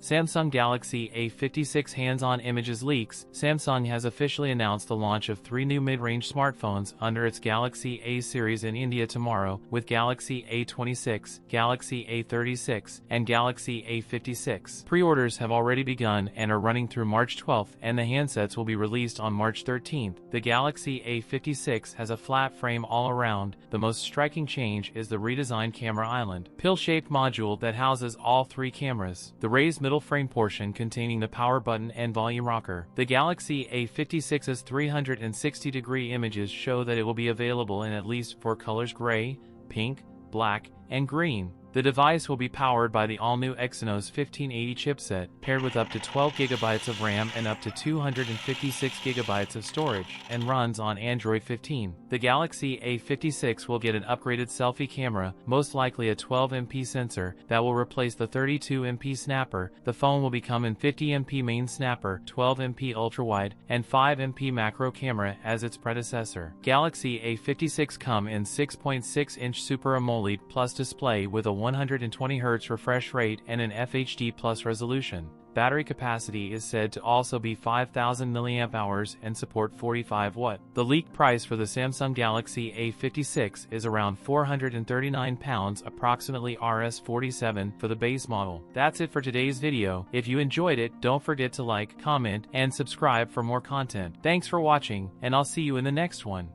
Samsung Galaxy A56 hands-on images leaks. Samsung has officially announced the launch of 3 new mid-range smartphones under its Galaxy A series in India tomorrow, with Galaxy A26, Galaxy A36, and Galaxy A56. Pre-orders have already begun and are running through March 12th, and the handsets will be released on March 13th. The Galaxy A56 has a flat frame all around. The most striking change is the redesigned camera island, pill-shaped module that houses all 3 cameras. The raised middle frame portion containing the power button and volume rocker. The Galaxy A56's 360-degree images show that it will be available in at least 4 colors: gray, pink, black, and green. The device will be powered by the all-new Exynos 1580 chipset, paired with up to 12 GB of RAM and up to 256 GB of storage, and runs on Android 15. The Galaxy A56 will get an upgraded selfie camera, most likely a 12MP sensor, that will replace the 32MP snapper. The phone will become an 50MP main snapper, 12MP ultrawide, and 5MP macro camera as its predecessor. Galaxy A56 come in 6.6-inch Super AMOLED Plus display with a 120Hz refresh rate and an FHD Plus resolution. Battery capacity is said to also be 5,000 mAh and support 45 watt. The leaked price for the Samsung Galaxy A56 is around £439, approximately Rs47 for the base model. That's it for today's video. If you enjoyed it, don't forget to like, comment, and subscribe for more content. Thanks for watching, and I'll see you in the next one.